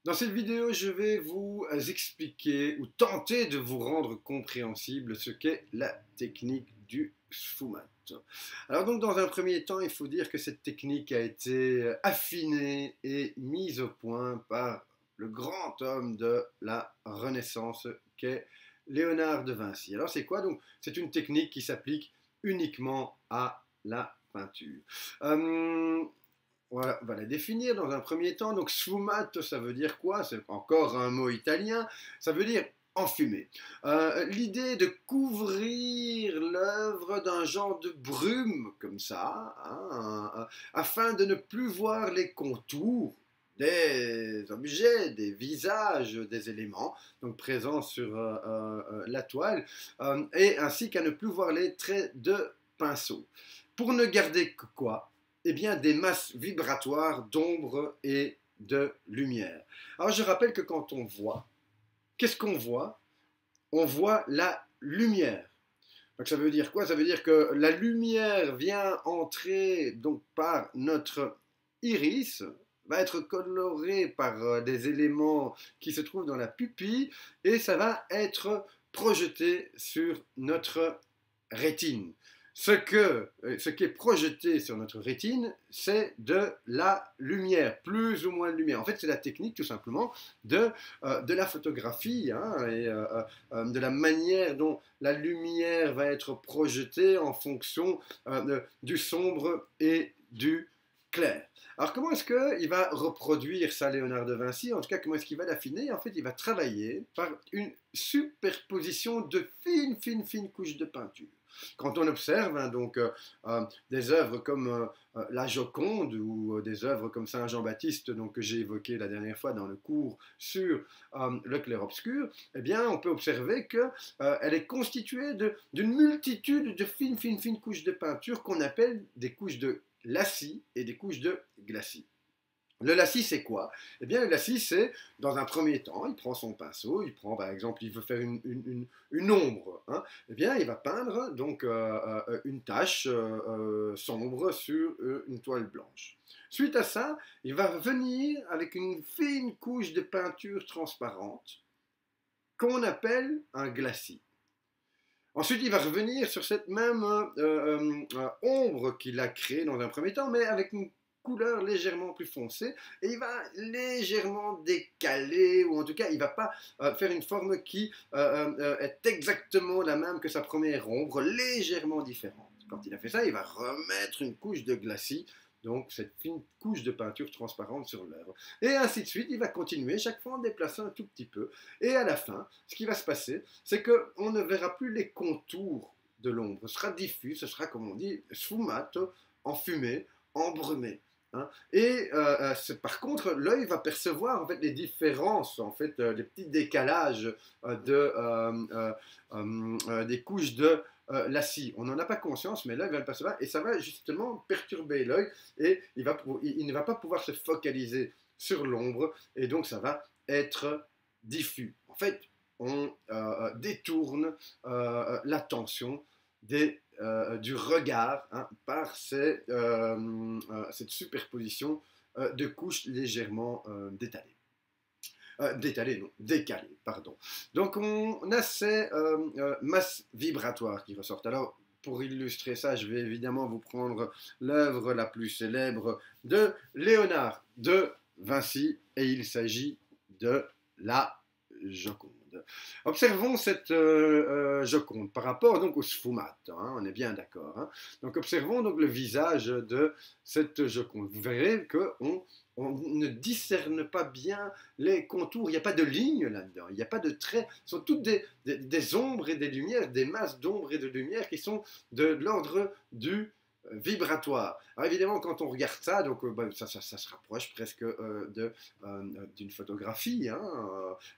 Dans cette vidéo, je vais vous expliquer ou tenter de vous rendre compréhensible ce qu'est la technique du sfumato. Alors donc dans un premier temps, il faut dire que cette technique a été affinée et mise au point par le grand homme de la Renaissance qu'est Léonard de Vinci. Alors c'est quoi? Donc c'est une technique qui s'applique uniquement à la peinture. Voilà, on va la définir dans un premier temps. Donc, sfumato, ça veut dire quoi? C'est encore un mot italien. Ça veut dire enfumer. L'idée de couvrir l'œuvre d'un genre de brume, comme ça, hein, afin de ne plus voir les contours des objets, des visages, des éléments donc présents sur la toile, et ainsi qu'à ne plus voir les traits de pinceau. Pour ne garder que quoi? Eh bien, des masses vibratoires d'ombre et de lumière. Alors, je rappelle que quand on voit, qu'est-ce qu'on voit? On voit la lumière. Donc, ça veut dire quoi? Ça veut dire que la lumière vient entrer donc par notre iris, va être colorée par des éléments qui se trouvent dans la pupille et ça va être projeté sur notre rétine. Ce qui est projeté sur notre rétine, c'est de la lumière, plus ou moins de lumière. En fait, c'est la technique tout simplement de la photographie hein, et de la manière dont la lumière va être projetée en fonction du sombre et du clair. Alors comment est-ce qu'il va reproduire ça, Léonard de Vinci? En tout cas, comment est-ce qu'il va l'affiner? En fait, il va travailler par une superposition de fines couches de peinture. Quand on observe hein, donc, des œuvres comme la Joconde ou des œuvres comme Saint Jean-Baptiste donc, que j'ai évoqué la dernière fois dans le cours sur le clair-obscur, eh bien, on peut observer qu'elle est constituée d'une multitude de fines couches de peinture qu'on appelle des couches de lacis et des couches de glacis. Le lacis, c'est quoi? Eh bien, le lacis, c'est, dans un premier temps, il prend son pinceau, il prend, par exemple, il veut faire une ombre. Hein, eh bien, il va peindre donc une tache sombre sur une toile blanche. Suite à ça, il va venir avec une fine couche de peinture transparente qu'on appelle un glacis. Ensuite, il va revenir sur cette même ombre qu'il a créée dans un premier temps, mais avec une couleur légèrement plus foncée et il va légèrement décaler ou en tout cas il ne va pas faire une forme qui est exactement la même que sa première ombre, légèrement différente. Quand il a fait ça, il va remettre une couche de glacis, donc cette fine couche de peinture transparente sur l'œuvre. Et ainsi de suite, il va continuer chaque fois en déplaçant un tout petit peu. Et à la fin, ce qui va se passer, c'est qu'on ne verra plus les contours de l'ombre. Ce sera diffus, ce sera comme on dit sfumato, enfumé, embrumé. Hein. Et par contre, l'œil va percevoir en fait les différences, en fait, les petits décalages des couches de lacis. On n'en a pas conscience, mais l'œil va le percevoir et ça va justement perturber l'œil et il ne va pas pouvoir se focaliser sur l'ombre et donc ça va être diffus. En fait, on détourne l'attention du regard hein, par cette superposition de couches légèrement décalées, pardon. Donc on a ces masses vibratoires qui ressortent. Alors pour illustrer ça, je vais évidemment vous prendre l'œuvre la plus célèbre de Léonard de Vinci et il s'agit de la Joconde. Observons cette Joconde par rapport donc au sfumato, hein, on est bien d'accord. Hein. Donc observons donc le visage de cette Joconde. Vous verrez qu'on ne discerne pas bien les contours, il n'y a pas de lignes là-dedans, il n'y a pas de traits, ce sont toutes des ombres et des lumières, des masses d'ombres et de lumière qui sont de l'ordre du vibratoire. Alors évidemment, quand on regarde ça, donc ça se rapproche presque d'une photographie. Hein,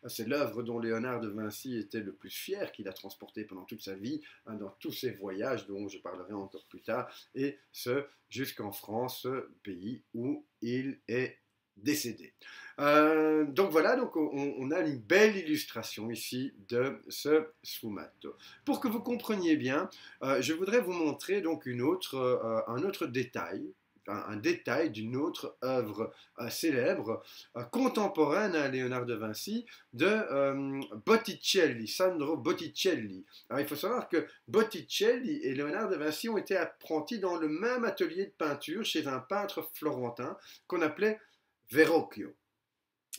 c'est l'œuvre dont Léonard de Vinci était le plus fier, qu'il a transporté pendant toute sa vie hein, dans tous ses voyages, dont je parlerai encore plus tard, et ce jusqu'en France, pays où il est décédé. Donc voilà, donc on a une belle illustration ici de ce sfumato. Pour que vous compreniez bien, je voudrais vous montrer donc un autre détail un détail d'une autre œuvre célèbre, contemporaine à Léonard de Vinci, de Botticelli, Sandro Botticelli. Alors il faut savoir que Botticelli et Léonard de Vinci ont été apprentis dans le même atelier de peinture chez un peintre florentin qu'on appelait Verrocchio.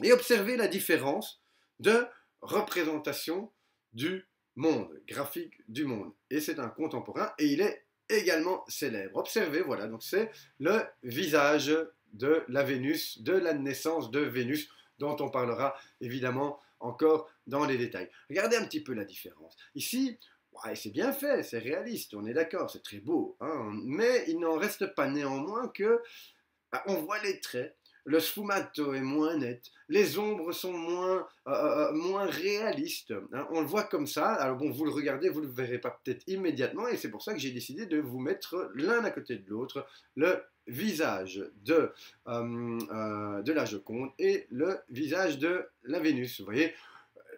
Et observez la différence de représentation du monde, graphique du monde. Et c'est un contemporain et il est également célèbre. Observez, voilà, donc c'est le visage de la Vénus, de la naissance de Vénus, dont on parlera évidemment encore dans les détails. Regardez un petit peu la différence. Ici, ouais, c'est bien fait, c'est réaliste, on est d'accord, c'est très beau, hein, mais il n'en reste pas néanmoins que on voit les traits. Le sfumato est moins net, les ombres sont moins réalistes, hein, on le voit comme ça. Alors bon, vous le regardez, vous ne le verrez pas peut-être immédiatement, et c'est pour ça que j'ai décidé de vous mettre l'un à côté de l'autre le visage de la Joconde et le visage de la Vénus. Vous voyez,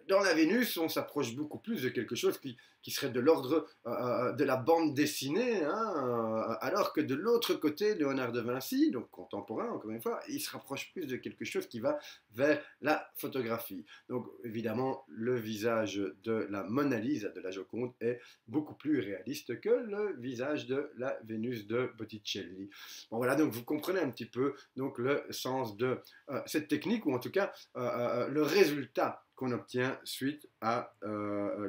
dans la Vénus, on s'approche beaucoup plus de quelque chose qui serait de l'ordre de la bande dessinée, hein, alors que de l'autre côté, Léonard de Vinci, donc contemporain encore une fois, il se rapproche plus de quelque chose qui va vers la photographie. Donc évidemment, le visage de la Mona Lisa, de la Joconde, est beaucoup plus réaliste que le visage de la Vénus de Botticelli. Bon voilà, donc vous comprenez un petit peu donc, le sens de cette technique, ou en tout cas le résultat qu'on obtient suite à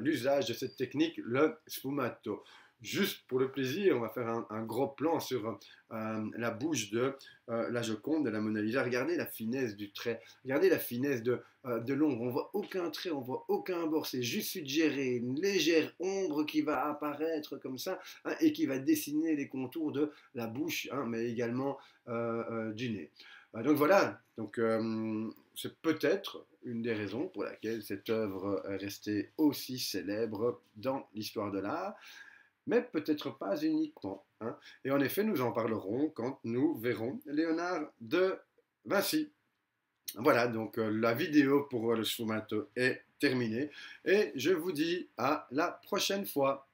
l'usage de cette technique, le sfumato. Juste pour le plaisir, on va faire un gros plan sur la bouche de la Joconde, de la Mona Lisa. Regardez la finesse du trait, regardez la finesse de l'ombre. On voit aucun trait, on voit aucun bord, c'est juste suggéré, une légère ombre qui va apparaître comme ça, hein, et qui va dessiner les contours de la bouche, hein, mais également du nez. Donc voilà, donc, c'est peut-être une des raisons pour laquelle cette œuvre est restée aussi célèbre dans l'histoire de l'art, mais peut-être pas uniquement, hein. Et en effet, nous en parlerons quand nous verrons Léonard de Vinci. Voilà, donc la vidéo pour le sfumato est terminée, et je vous dis à la prochaine fois.